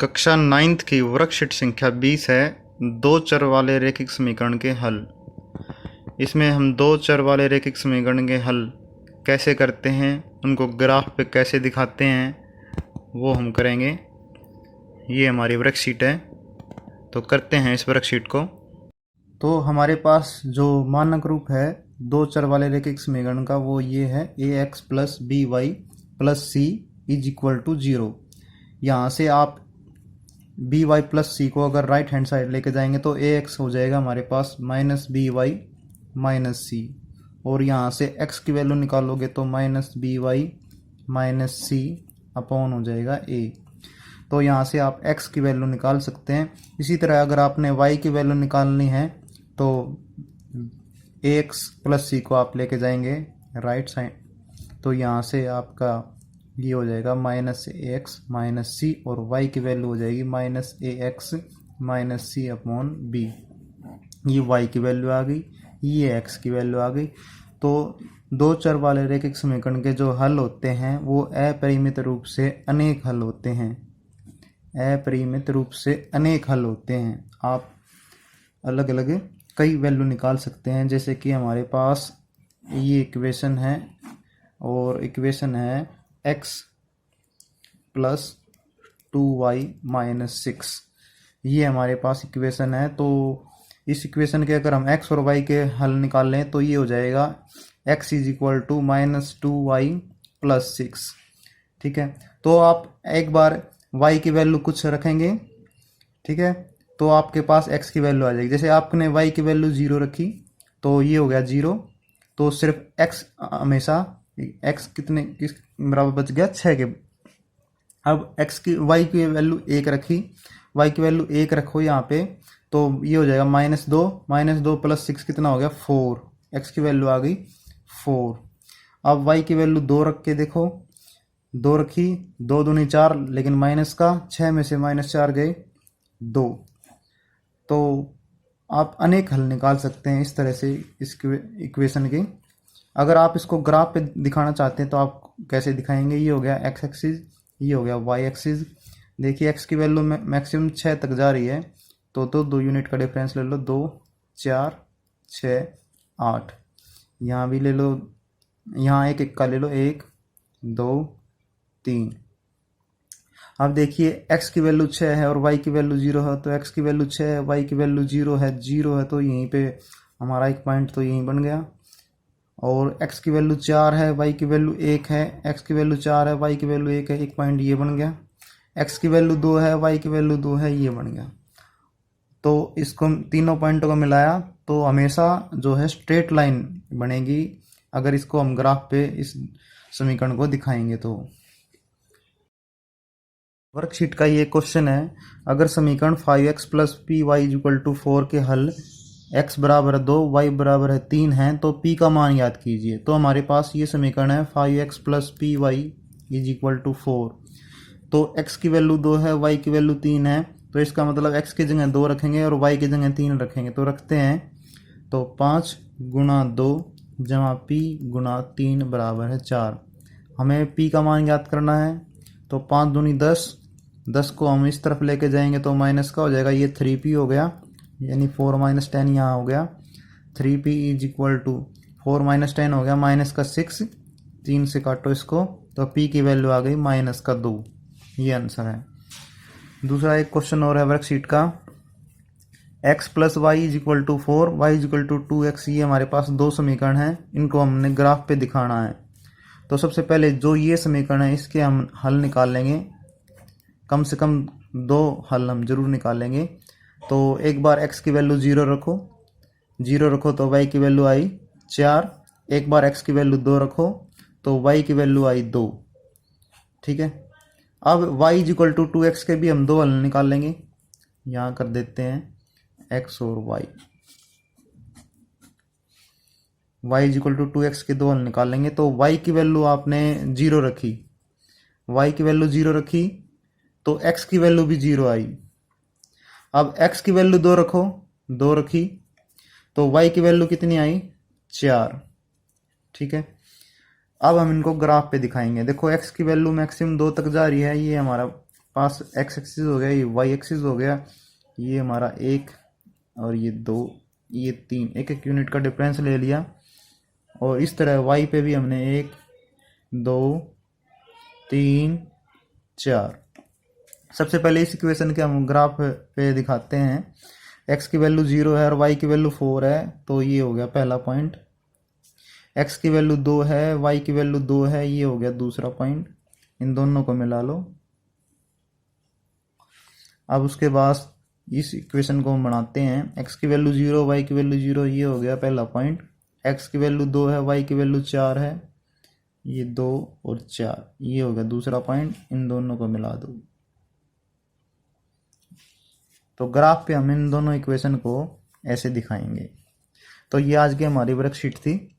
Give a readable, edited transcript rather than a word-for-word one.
कक्षा 9th की worksheet संख्या 20 है। दो चर वाले रैखिक समीकरण के हल। इसमें हम दो चर वाले रैखिक समीकरण के हल कैसे करते हैं, उनको ग्राफ पे कैसे दिखाते हैं, वो हम करेंगे। ये हमारी वर्कशीट है, तो करते हैं इस वर्कशीट को। तो हमारे पास जो मानक रूप है दो चर वाले रैखिक समीकरण का वो ये है ax plus b y plus c is equal to 0। यहाँ से आप बी वाई प्लस सी को अगर राइट हैंड साइड लेके जाएंगे तो ए एक्स हो जाएगा हमारे पास माइनस बी वाई माइनस सी, और यहाँ से एक्स की वैल्यू निकालोगे तो माइनस बी वाई माइनस सी अपॉन हो जाएगा ए। तो यहाँ से आप एक्स की वैल्यू निकाल सकते हैं। इसी तरह अगर आपने वाई की वैल्यू निकालनी है तो ए एक्स प्लस सी को आप लेके जाएंगे राइट साइड, तो यहाँ से आपका ये हो जाएगा माइनस ए एक्स माइनस सी, और y की वैल्यू हो जाएगी माइनस ए एक्स माइनस सी अपॉन बी। ये y की वैल्यू आ गई, ये x की वैल्यू आ गई। तो दो चर वाले रैखिक समीकरण के जो हल होते हैं वो अपरिमित रूप से अनेक हल होते हैं। अपरिमित रूप से अनेक हल होते हैं। आप अलग अलग कई वैल्यू निकाल सकते हैं। जैसे कि हमारे पास ये इक्वेशन है, और इक्वेशन है x प्लस 2y माइनस 6, ये हमारे पास इक्वेशन है। तो इस इक्वेशन के अगर हम x और y के हल निकाल लें तो ये हो जाएगा x is equal to minus 2y plus 6। ठीक है, तो आप एक बार y की वैल्यू कुछ रखेंगे, ठीक है, तो आपके पास x की वैल्यू आ जाएगी। जैसे आपने y की वैल्यू 0 रखी तो ये हो गया 0, तो सिर्फ x हमेशा x कितने किस बराबर बच गया 6 के। अब x की y की वैल्यू 1 रखी, y की वैल्यू 1 रखो यहाँ पे, तो ये हो जाएगा माइनस दो प्लस 6 कितना हो गया 4। x की वैल्यू आ गई 4। अब y की वैल्यू 2 रख के देखो, 2 रखी, 2 दूनी 4, लेकिन माइनस का 6 में से माइनस 4 गए 2। तो आप अनेक हल निकाल सकते हैं इस तरह से इस इक्वेशन के। अगर आप इसको ग्राफ पे दिखाना चाहते हैं तो आप कैसे दिखाएंगे, ये हो गया x एक्सिस, ये हो गया y एक्सिस। देखिए x की वैल्यू मैक्सिमम 6 तक जा रही है, तो 2 यूनिट का डिफरेंस ले लो, 2 4 6 8, यहाँ भी ले लो, यहाँ एक एक का ले लो, 1 2 3। अब देखिए x की वैल्यू 6 है और y की वैल्यू 0 है, तो x की वैल्यू 6 है, y की वैल्यू 0 है, तो यहीं पे हमारा एक पॉइंट तो यहीं बन गया। और x की वैल्यू 4 है, y की वैल्यू 1 है, x की वैल्यू 4 है, y की वैल्यू 1 है, एक पॉइंट ये बन गया। x की वैल्यू 2 है, y की वैल्यू 2 है, ये बन गया। तो इसको तीनों पॉइंटों को मिलाया तो हमेशा जो है स्ट्रेट लाइन बनेगी अगर इसको हम ग्राफ पे इस समीकरण को दिखाएंगे तो। वर्कशीट का ये क्वेश्चन है, अगर समीकरण 5x plus p y equal to 4 के हल x बराबर 2 y बराबर 3 है तो p का मान याद कीजिए। तो हमारे पास ये समीकरण है 5x plus p y is equal to 4। तो x की वैल्यू 2 है, y की वैल्यू 3 है, तो इसका मतलब x की जगह 2 रखेंगे और y की जगह 3 रखेंगे। तो रखते हैं, तो 5 गुणा 2 जमा p गुणा 3 बराबर है 4। हमें p का मान याद करना है, तो 5 दूनी 10, 10 को हम इस तरफ लेके जाएंगे तो माइनस का हो जाएगा, ये 3p हो गया, यानी 4 माइनस 10 यहाँ हो गया। 3p is equal to 4 minus 10 हो गया माइनस का 6, 3 से काटो इसको, तो p की वैल्यू आ गई माइनस का 2। ये आंसर है। दूसरा एक क्वेश्चन और है वर्कशीट का, x plus y is equal to 4 y is equal to 2x। ये हमारे पास दो समीकरण हैं, इनको हमने ग्राफ पे दिखाना है। तो सबसे पहले जो ये समीकरण है इसके हम हल निकाल लेंगे, कम से कम 2 हल हम जरूर निकालेंगे। तो एक बार x की वैल्यू 0 रखो तो y की वैल्यू आई 4। एक बार x की वैल्यू 2 रखो तो y की वैल्यू आई 2। ठीक है, अब y is equal to 2x के भी हम 2 हल निकाल लेंगे। यहाँ कर देते हैं x और y is equal to 2x के 2 हल निकाल लेंगे। तो y की वैल्यू आपने 0 रखी, y की वैल्यू 0 रखी तो x की वैल्यू भी 0 आई। अब x की वैल्यू 2 रखो, 2 रखी, तो y की वैल्यू कितनी आई 4। ठीक है, अब हम इनको ग्राफ पे दिखाएंगे। देखो x की वैल्यू मैक्सिमम 2 तक जा रही है, ये हमारा पास एक्स एक्सिस हो गया, ये वाई एक्सिस हो गया, ये हमारा 1 और ये 2, ये 3, एक एक यूनिट का डिफरेंस ले लिया। और इस तरह वाई पे भी हमने 1 2 3 4। सबसे पहले इस इक्वेशन के हम ग्राफ पे दिखाते हैं। एक्स की वैल्यू 0 है और वाई की वैल्यू 4 है, तो ये हो गया पहला पॉइंट। एक्स की वैल्यू 2 है, वाई की वैल्यू 2 है, ये हो गया दूसरा पॉइंट। इन दोनों को मिला लो। अब उसके बाद इस इक्वेशन को हम बनाते हैं। एक्स की वैल्यू 0, वाई की वैल्यू 0, ये हो गया पहला पॉइंट। एक्स की वैल्यू 2 है, वाई की वैल्यू 4 है, ये 2 और 4, ये हो गया दूसरा पॉइंट। इन दोनों को मिला दो। तो ग्राफ पे हम इन दोनों इक्वेशन को ऐसे दिखाएंगे। तो ये आज की हमारी वर्कशीट थी।